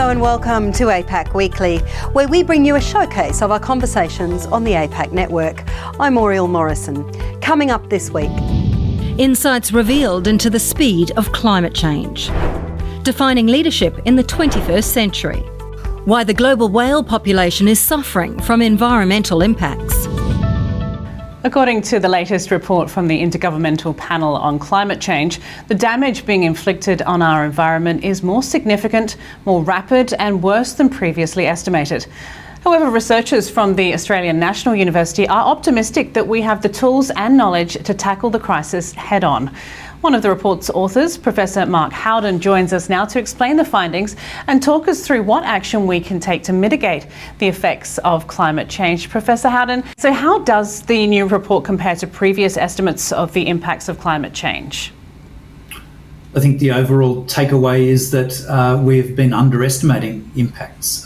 Hello and welcome to APAC Weekly, where we bring you a showcase of our conversations on the APAC network. I'm Oriel Morrison. Coming up this week, insights revealed into the speed of climate change, defining leadership in the 21st century, why the global whale population is suffering from environmental impacts. According to the latest report from the Intergovernmental Panel on Climate Change, the damage being inflicted on our environment is more significant, more rapid and worse than previously estimated. However, researchers from the Australian National University are optimistic that we have the tools and knowledge to tackle the crisis head-on. One of the report's authors, Professor Mark Howden, joins us now to explain the findings and talk us through what action we can take to mitigate the effects of climate change. Professor Howden, so how does the new report compare to previous estimates of the impacts of climate change? I think the overall takeaway is that we've been underestimating impacts.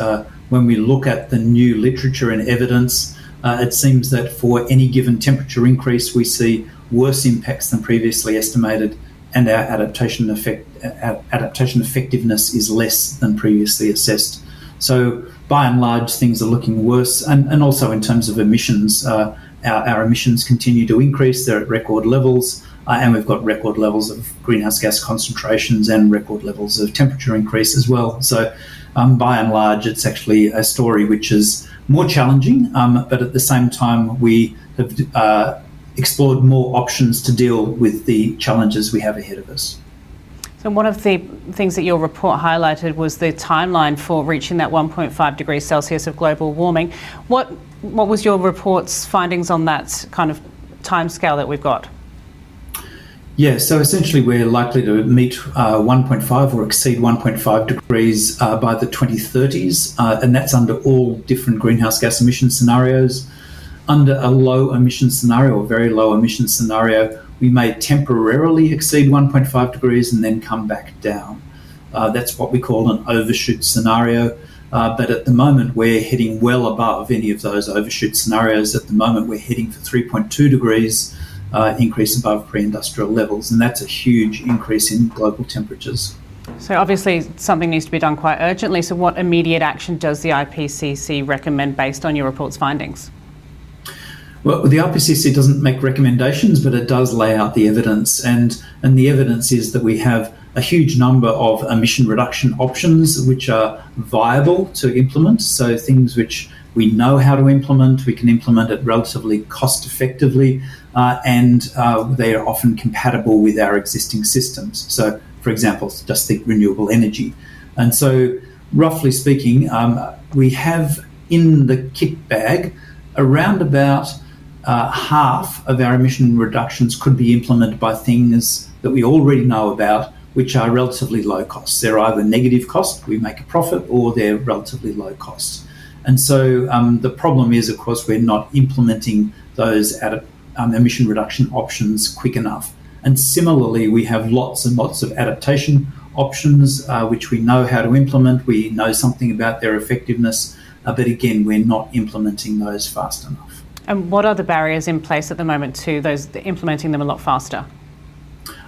When we look at the new literature and evidence, it seems that for any given temperature increase, we see worse impacts than previously estimated, and our adaptation effectiveness is less than previously assessed. So by and large, things are looking worse, and also in terms of emissions, our emissions continue to increase. They're at record levels, and we've got record levels of greenhouse gas concentrations and record levels of temperature increase as well. So by and large, it's actually a story which is more challenging, but at the same time, we have explored more options to deal with the challenges we have ahead of us. So one of the things that your report highlighted was the timeline for reaching that 1.5 degrees Celsius of global warming. What was your report's findings on that kind of timescale that we've got? Yeah, so essentially we're likely to meet 1.5 or exceed 1.5 degrees by the 2030s, and that's under all different greenhouse gas emission scenarios. Under a low emission scenario, or very low emission scenario, we may temporarily exceed 1.5 degrees and then come back down. That's what we call an overshoot scenario. But at the moment, we're heading well above any of those overshoot scenarios. At the moment, we're heading for 3.2 degrees increase above pre-industrial levels, and that's a huge increase in global temperatures. So obviously something needs to be done quite urgently. So what immediate action does the IPCC recommend based on your report's findings? Well, the IPCC doesn't make recommendations, but it does lay out the evidence. And the evidence is that we have a huge number of emission reduction options which are viable to implement. So things which we know how to implement, we can implement it relatively cost effectively, and they are often compatible with our existing systems. So, for example, just think renewable energy. And so, roughly speaking, we have in the kit bag around about half of our emission reductions could be implemented by things that we already know about, which are relatively low costs. They're either negative cost, we make a profit, or they're relatively low cost. And so the problem is, of course, we're not implementing those emission reduction options quick enough. And similarly, we have lots and lots of adaptation options, which we know how to implement. We know something about their effectiveness, but again, we're not implementing those fast enough. And what are the barriers in place at the moment to those implementing them a lot faster?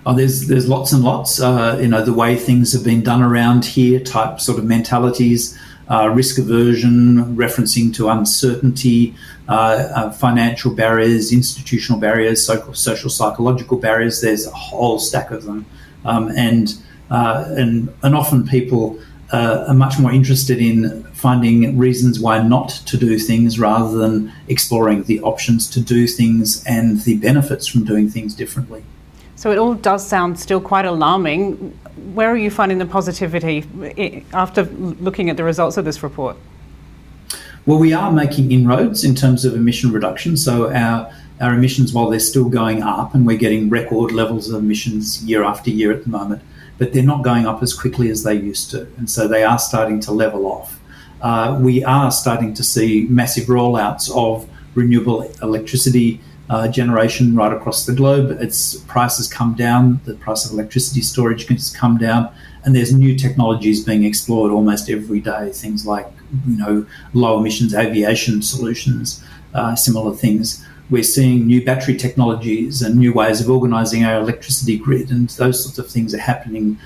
Oh, there's lots and lots. The way things have been done around here, type sort of mentalities, risk aversion, referencing to uncertainty, financial barriers, institutional barriers, social psychological barriers. There's a whole stack of them, and often people are much more interested in finding reasons why not to do things rather than exploring the options to do things and the benefits from doing things differently. So it all does sound still quite alarming. Where are you finding the positivity after looking at the results of this report? Well, we are making inroads in terms of emission reduction. So our emissions, while they're still going up, and we're getting record levels of emissions year after year at the moment, but they're not going up as quickly as they used to. And so they are starting to level off. We are starting to see massive rollouts of renewable electricity generation right across the globe. Its price has come down, the price of electricity storage has come down, and there's new technologies being explored almost every day, things like low emissions aviation solutions, similar things. We're seeing new battery technologies and new ways of organising our electricity grid, and those sorts of things are happening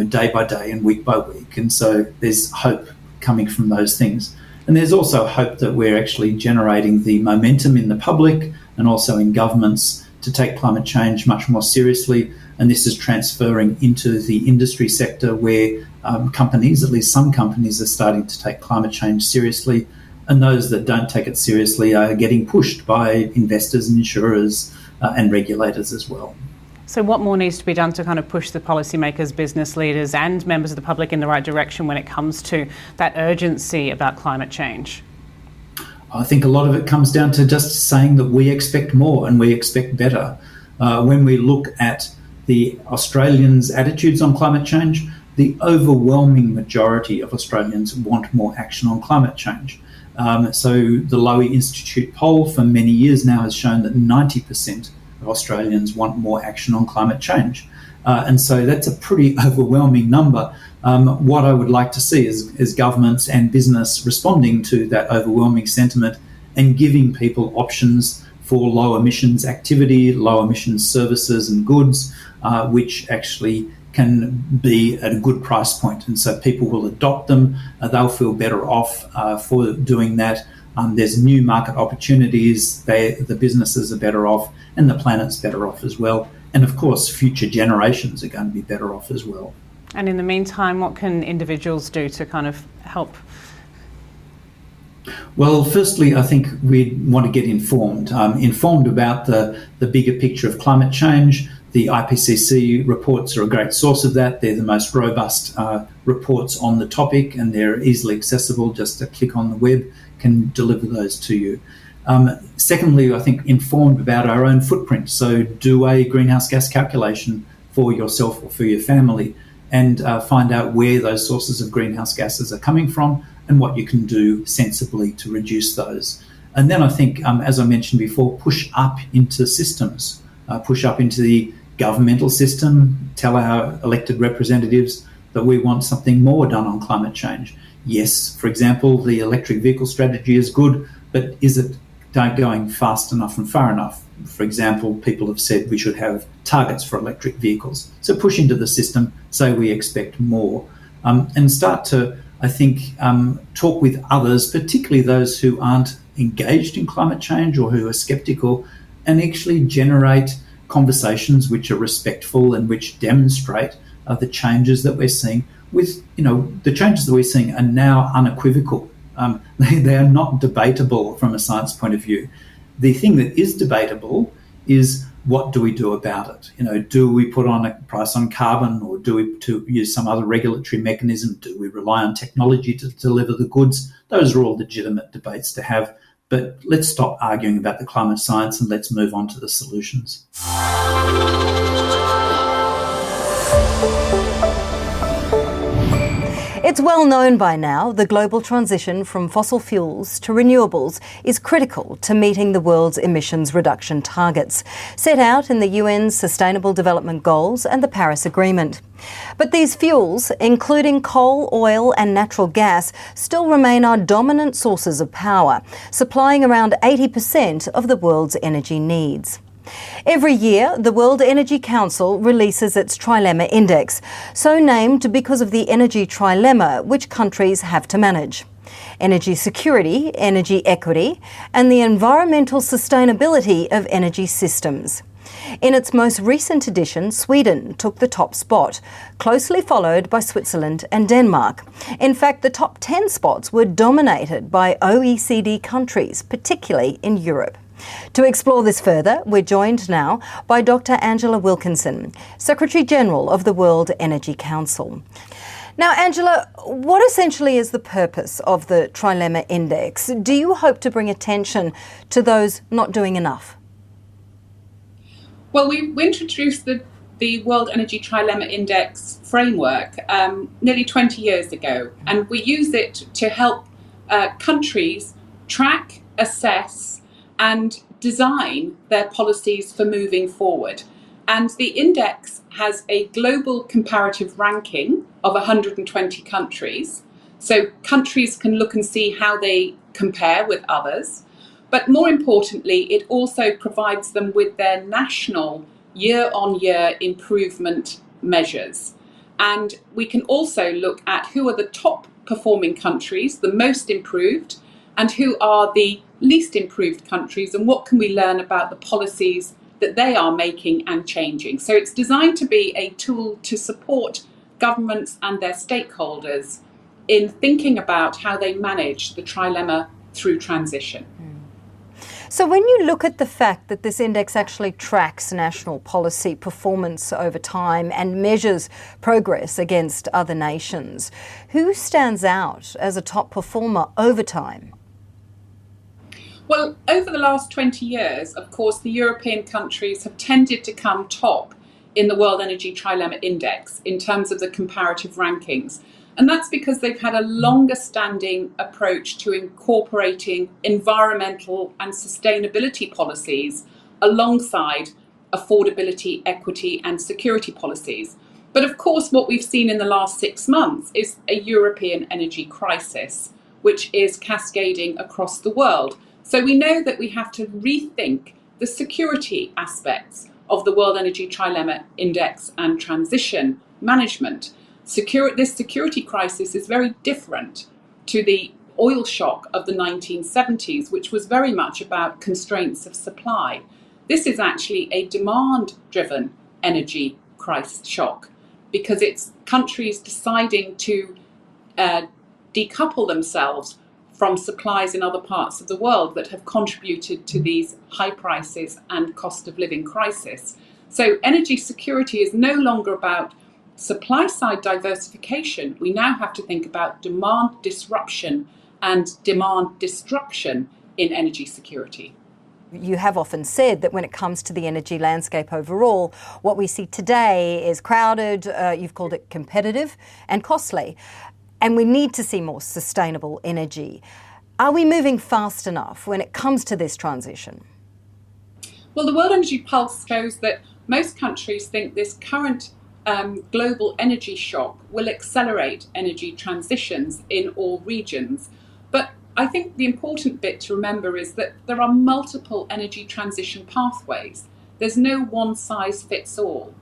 day by day and week by week. And so there's hope coming from those things. And there's also hope that we're actually generating the momentum in the public and also in governments to take climate change much more seriously. And this is transferring into the industry sector where companies, at least some companies, are starting to take climate change seriously. And those that don't take it seriously are getting pushed by investors and insurers and regulators as well. So what more needs to be done to kind of push the policymakers, business leaders and members of the public in the right direction when it comes to that urgency about climate change? I think a lot of it comes down to just saying that we expect more and we expect better. When we look at the Australians' attitudes on climate change, the overwhelming majority of Australians want more action on climate change. So the Lowy Institute poll for many years now has shown that 90% of Australians want more action on climate change. And so that's a pretty overwhelming number. What I would like to see is governments and business responding to that overwhelming sentiment and giving people options for low emissions activity, low emissions services and goods, which actually can be at a good price point. And so people will adopt them, they'll feel better off for doing that. There's new market opportunities, the businesses are better off and the planet's better off as well. And of course, future generations are going to be better off as well. And in the meantime, what can individuals do to kind of help? Well, firstly, I think we want to get informed about the bigger picture of climate change. The IPCC reports are a great source of that. They're the most robust reports on the topic and they're easily accessible. Just a click on the web can deliver those to you. Secondly, I think informed about our own footprint. So do a greenhouse gas calculation for yourself or for your family and find out where those sources of greenhouse gases are coming from and what you can do sensibly to reduce those. And then I think, as I mentioned before, push up into systems, push up into the governmental system, tell our elected representatives that we want something more done on climate change. Yes, for example, the electric vehicle strategy is good, but is it going fast enough and far enough? For example, people have said we should have targets for electric vehicles. So push into the system, say we expect more, and start to, I think, talk with others, particularly those who aren't engaged in climate change or who are sceptical, and actually generate conversations which are respectful and which demonstrate the changes that we're seeing. The changes that we're seeing are now unequivocal. They are not debatable from a science point of view. The thing that is debatable is what do we do about it? Do we put on a price on carbon or do we use some other regulatory mechanism? Do we rely on technology to deliver the goods? Those are all legitimate debates to have. But let's stop arguing about the climate science and let's move on to the solutions. It's well known by now the global transition from fossil fuels to renewables is critical to meeting the world's emissions reduction targets, set out in the UN's Sustainable Development Goals and the Paris Agreement. But these fuels, including coal, oil and natural gas, still remain our dominant sources of power, supplying around 80% of the world's energy needs. Every year, the World Energy Council releases its Trilemma Index, so named because of the energy trilemma which countries have to manage: energy security, energy equity, and the environmental sustainability of energy systems. In its most recent edition, Sweden took the top spot, closely followed by Switzerland and Denmark. In fact, the top 10 spots were dominated by OECD countries, particularly in Europe. To explore this further, we're joined now by Dr. Angela Wilkinson, Secretary-General of the World Energy Council. Now, Angela, what essentially is the purpose of the Trilemma Index? Do you hope to bring attention to those not doing enough? Well, we introduced the World Energy Trilemma Index framework nearly 20 years ago, and we use it to help countries track, assess and design their policies for moving forward. And the index has a global comparative ranking of 120 countries. So countries can look and see how they compare with others. But more importantly, it also provides them with their national year-on-year improvement measures. And we can also look at who are the top performing countries, the most improved, and who are the least improved countries, and what can we learn about the policies that they are making and changing. So it's designed to be a tool to support governments and their stakeholders in thinking about how they manage the trilemma through transition. So when you look at the fact that this index actually tracks national policy performance over time and measures progress against other nations, who stands out as a top performer over time? Well, over the last 20 years, of course, the European countries have tended to come top in the World Energy Trilemma Index in terms of the comparative rankings. And that's because they've had a longer standing approach to incorporating environmental and sustainability policies alongside affordability, equity and security policies. But of course, what we've seen in the last 6 months is a European energy crisis, which is cascading across the world. So we know that we have to rethink the security aspects of the World Energy Trilemma Index and transition management. This security crisis is very different to the oil shock of the 1970s, which was very much about constraints of supply. This is actually a demand-driven energy crisis shock because it's countries deciding to decouple themselves from supplies in other parts of the world that have contributed to these high prices and cost of living crisis. So energy security is no longer about supply side diversification. We now have to think about demand disruption and demand destruction in energy security. You have often said that when it comes to the energy landscape overall, what we see today is crowded, you've called it competitive and costly, and we need to see more sustainable energy. Are we moving fast enough when it comes to this transition? Well, the World Energy Pulse shows that most countries think this current global energy shock will accelerate energy transitions in all regions. But I think the important bit to remember is that there are multiple energy transition pathways. There's no one size fits all.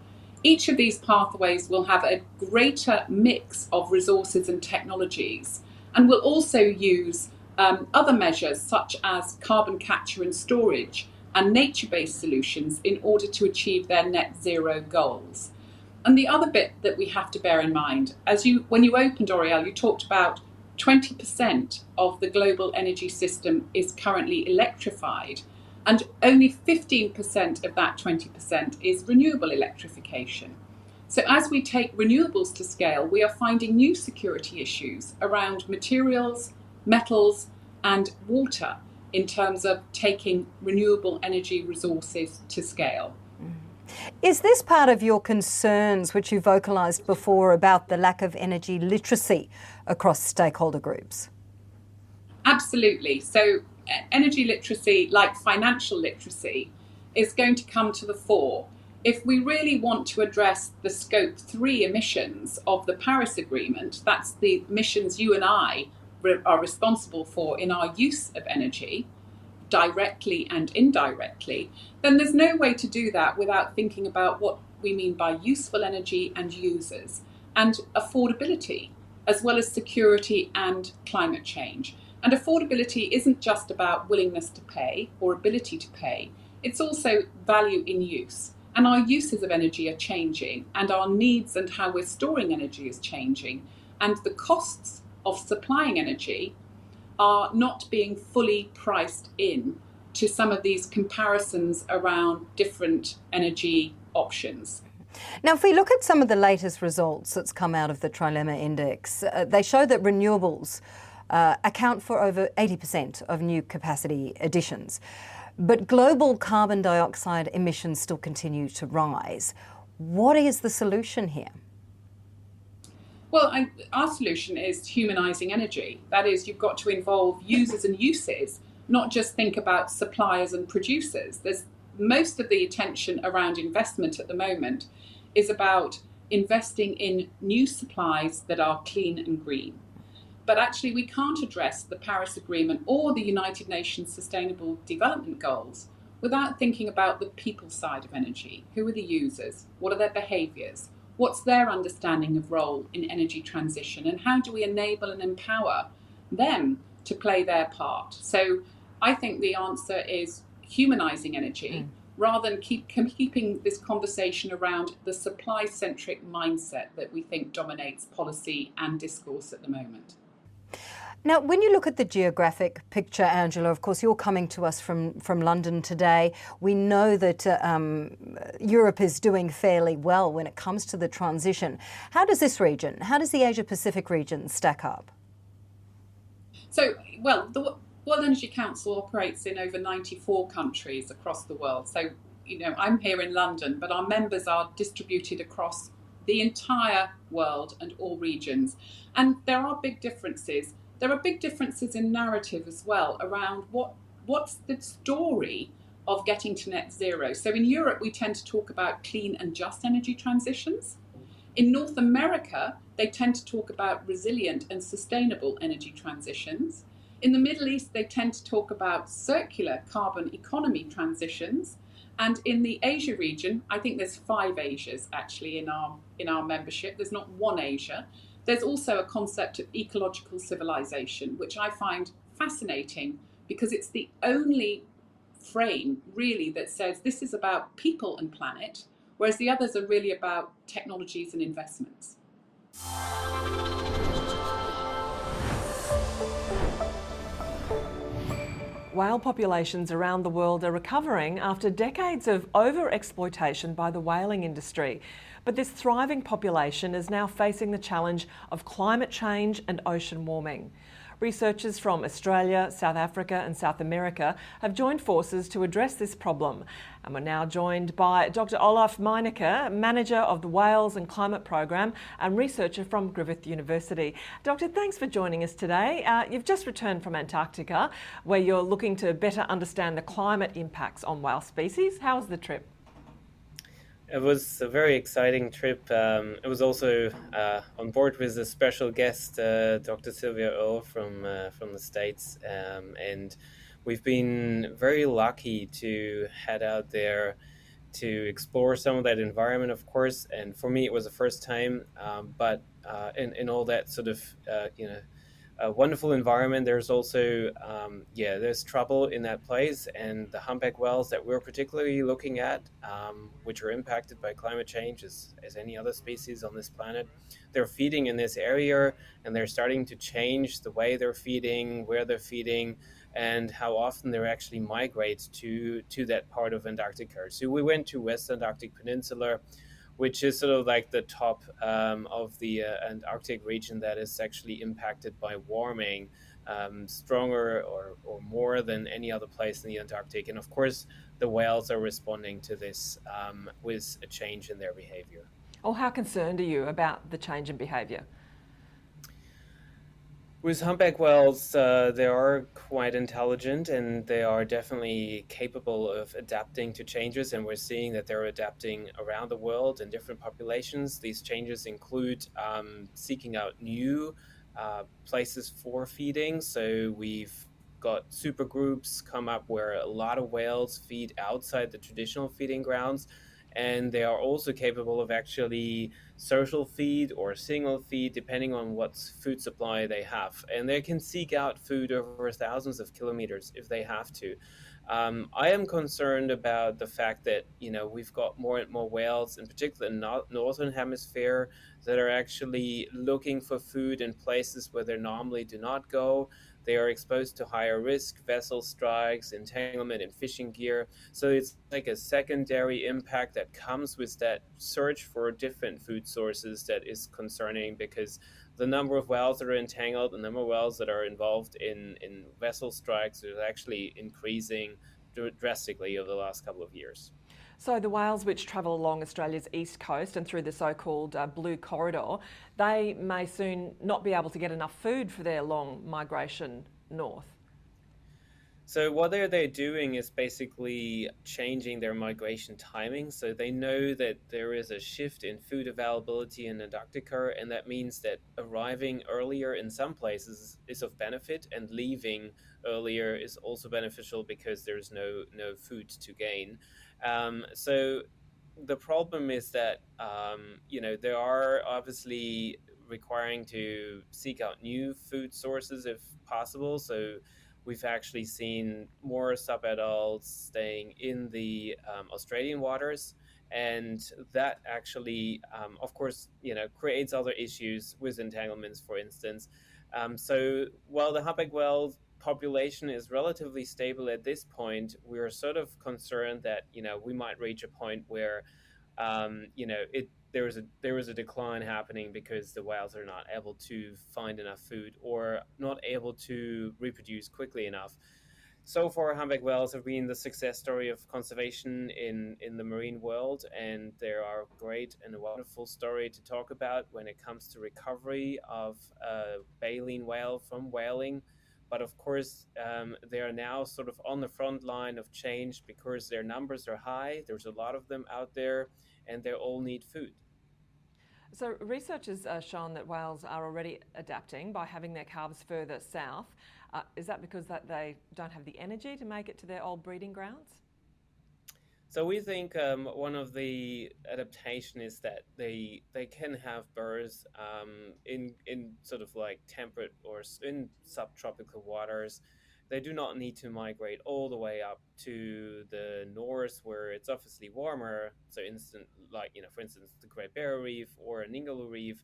Each of these pathways will have a greater mix of resources and technologies, and will also use other measures such as carbon capture and storage and nature-based solutions in order to achieve their net zero goals. And the other bit that we have to bear in mind, when you opened, Oriel, you talked about 20% of the global energy system is currently electrified, and only 15% of that 20% is renewable electrification. So as we take renewables to scale, we are finding new security issues around materials, metals, and water in terms of taking renewable energy resources to scale. Is this part of your concerns, which you vocalised before, about the lack of energy literacy across stakeholder groups? Absolutely. So energy literacy, like financial literacy, is going to come to the fore. If we really want to address the Scope 3 emissions of the Paris Agreement, that's the emissions you and I are responsible for in our use of energy, directly and indirectly, then there's no way to do that without thinking about what we mean by useful energy and users, and affordability, as well as security and climate change. And affordability isn't just about willingness to pay or ability to pay, it's also value in use. And our uses of energy are changing, and our needs and how we're storing energy is changing, and the costs of supplying energy are not being fully priced in to some of these comparisons around different energy options. Now, if we look at some of the latest results that's come out of the Trilemma Index, they show that renewables account for over 80% of new capacity additions. But global carbon dioxide emissions still continue to rise. What is the solution here? Well, our solution is humanising energy. That is, you've got to involve users and uses, not just think about suppliers and producers. There's most of the attention around investment at the moment is about investing in new supplies that are clean and green. But actually, we can't address the Paris Agreement or the United Nations Sustainable Development Goals without thinking about the people side of energy. Who are the users? What are their behaviours? What's their understanding of role in energy transition, and how do we enable and empower them to play their part? So I think the answer is humanising energy rather than keeping this conversation around the supply-centric mindset that we think dominates policy and discourse at the moment. Now, when you look at the geographic picture, Angela, of course, you're coming to us from London today. We know that Europe is doing fairly well when it comes to the transition. How does this region, how does the Asia-Pacific region stack up? So, well, the World Energy Council operates in over 94 countries across the world. So, I'm here in London, but our members are distributed across the entire world and all regions. And there are big differences. There are big differences in narrative as well around what's the story of getting to net zero. So in Europe, we tend to talk about clean and just energy transitions. In North America, they tend to talk about resilient and sustainable energy transitions. In the Middle East, they tend to talk about circular carbon economy transitions. And in the Asia region, I think there's 5 Asias actually in our membership. There's not one Asia. There's also a concept of ecological civilization, which I find fascinating because it's the only frame really that says this is about people and planet, whereas the others are really about technologies and investments. Whale populations around the world are recovering after decades of over-exploitation by the whaling industry. But this thriving population is now facing the challenge of climate change and ocean warming. Researchers from Australia, South Africa and South America have joined forces to address this problem. And we're now joined by Dr. Olaf Meinecke, Manager of the Whales and Climate Program and researcher from Griffith University. Doctor, thanks for joining us today. You've just returned from Antarctica, where you're looking to better understand the climate impacts on whale species. How was the trip? It was a very exciting trip. It was also on board with a special guest, Dr. Sylvia Earle from the States, and we've been very lucky to head out there to explore some of that environment, of course. And for me, it was the first time, but in all that sort of a wonderful environment, there's also there's trouble in that place, and the humpback whales that we're particularly looking at, which are impacted by climate change as any other species on this planet, they're feeding in this area, and they're starting to change the way they're feeding, where they're feeding, and how often they actually migrate to that part of Antarctica. So we went to West Antarctic Peninsula, which is sort of like the top of the Antarctic region that is actually impacted by warming stronger or more than any other place in the Antarctic. And of course, the whales are responding to this with a change in their behavior. Oh, how concerned are you about the change in behavior? With humpback whales, they are quite intelligent, and they are definitely capable of adapting to changes, and we're seeing that they're adapting around the world in different populations. These changes include seeking out new places for feeding. So we've got supergroups come up where a lot of whales feed outside the traditional feeding grounds. And they are also capable of actually social feed or single feed, depending on what food supply they have. And they can seek out food over thousands of kilometers if they have to. I am concerned about the fact that, we've got more and more whales, in particular in the northern hemisphere, that are actually looking for food in places where they normally do not go. They are exposed to higher risk, vessel strikes, entanglement in fishing gear. So it's like a secondary impact that comes with that search for different food sources that is concerning, because the number of whales that are entangled, the number of whales that are involved in vessel strikes is actually increasing drastically over the last couple of years. So the whales which travel along Australia's east coast and through the so-called Blue Corridor, they may soon not be able to get enough food for their long migration north. So what they're doing is basically changing their migration timing. So they know that there is a shift in food availability in Antarctica, and that means that arriving earlier in some places is of benefit, and leaving earlier is also beneficial because there's no food to gain. So the problem is that they are obviously requiring to seek out new food sources if possible. So we've actually seen more subadults staying in the Australian waters, and that actually, of course, creates other issues with entanglements, for instance. So while the humpback whale population is relatively stable at this point, we're sort of concerned that we might reach a point where there was a decline happening because the whales are not able to find enough food or not able to reproduce quickly enough. So far, humpback whales have been the success story of conservation in the marine world, and they are a great and a wonderful story to talk about when it comes to recovery of a baleen whale from whaling. But of course, they are now sort of on the front line of change because their numbers are high. There's a lot of them out there, and they all need food. So research has shown that whales are already adapting by having their calves further south. Is that because they don't have the energy to make it to their old breeding grounds? So we think one of the adaptation is that they can have birds in sort of like temperate or in subtropical waters. They do not need to migrate all the way up to the north where it's obviously warmer. So for instance, the Great Barrier Reef or a Ningaloo Reef.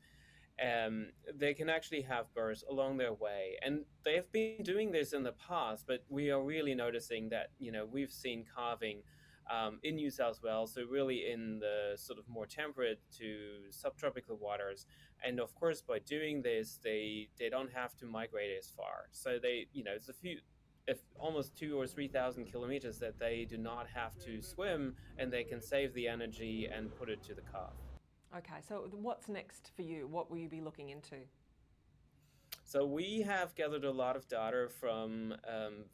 They can actually have birds along their way. And they've been doing this in the past, but we are really noticing that, we've seen calving in New South Wales, so really in the sort of more temperate to subtropical waters. And of course, by doing this, they don't have to migrate as far. So it's almost 2,000 or 3,000 kilometers that they do not have to swim, and they can save the energy and put it to the calf. Okay, so what's next for you? What will you be looking into? So we have gathered a lot of data from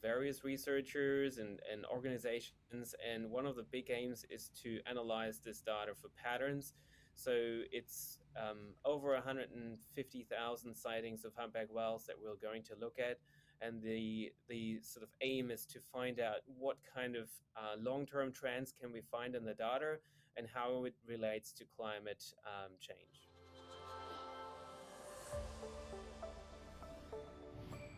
various researchers and organizations, and one of the big aims is to analyze this data for patterns. So it's over 150,000 sightings of humpback whales that we're going to look at, and the sort of aim is to find out what kind of long-term trends can we find in the data and how it relates to climate change.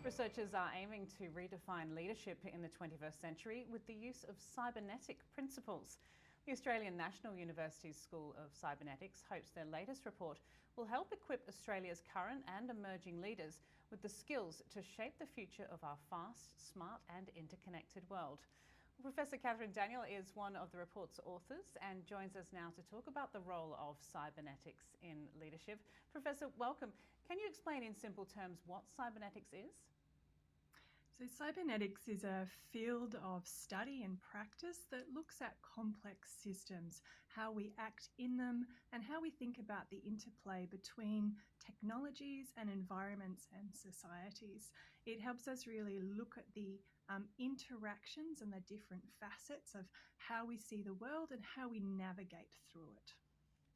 Researchers are aiming to redefine leadership in the 21st century with the use of cybernetic principles. The Australian National University's School of Cybernetics hopes their latest report will help equip Australia's current and emerging leaders with the skills to shape the future of our fast, smart and interconnected world. Professor Catherine Daniel is one of the report's authors and joins us now to talk about the role of cybernetics in leadership. Professor, welcome. Can you explain in simple terms what cybernetics is? So cybernetics is a field of study and practice that looks at complex systems, how we act in them, and how we think about the interplay between technologies and environments and societies. It helps us really look at the interactions and the different facets of how we see the world and how we navigate through it.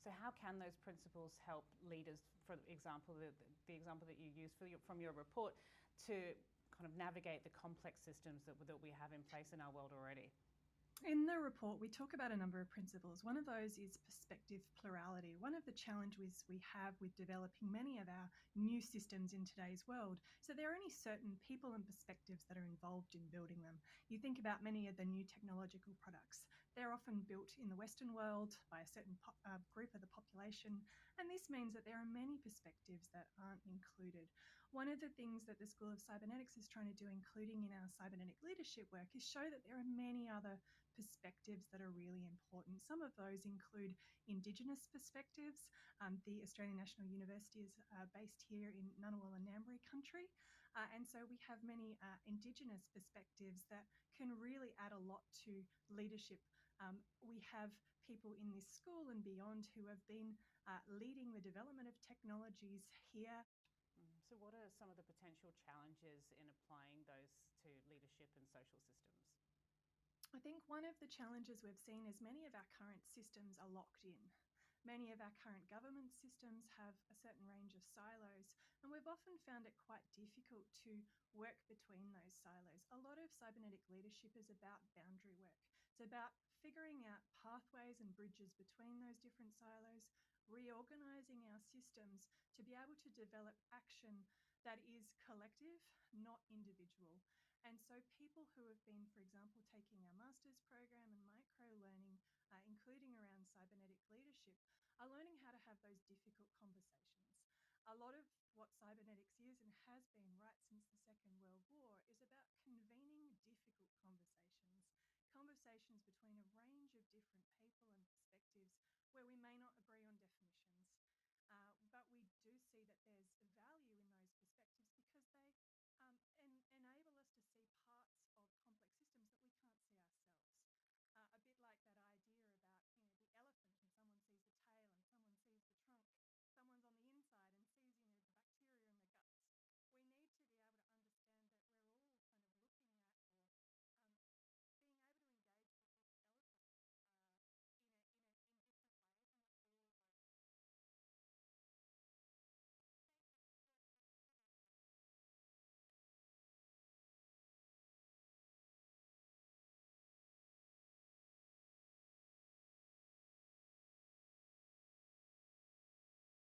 So how can those principles help leaders, for example, the example that you used from your report, to kind of navigate the complex systems that we have in place in our world already? In the report, we talk about a number of principles. One of those is perspective plurality. One of the challenges we have with developing many of our new systems in today's world, so there are only certain people and perspectives that are involved in building them. You think about many of the new technological products. They're often built in the Western world by a certain group of the population, and this means that there are many perspectives that aren't included. One of the things that the School of Cybernetics is trying to do, including in our cybernetic leadership work, is show that there are many other perspectives that are really important. Some of those include Indigenous perspectives. The Australian National University is based here in Ngunnawal and Ngambri country, and so we have many Indigenous perspectives that can really add a lot to leadership. We have people in this school and beyond who have been leading the development of technologies here. So what are some of the potential challenges in applying those to leadership and social systems? I think one of the challenges we've seen is many of our current systems are locked in. Many of our current government systems have a certain range of silos, and we've often found it quite difficult to work between those silos. A lot of cybernetic leadership is about boundary work. It's about figuring out pathways and bridges between those different silos, reorganising our systems to be able to develop action that is collective, not individual. And so people who have been, for example, taking our master's program and micro-learning, including around cybernetic leadership, are learning how to have those difficult conversations. A lot of what cybernetics is and has been right since the Second World War is about convening difficult conversations, conversations between a range of different people and perspectives where we may not agree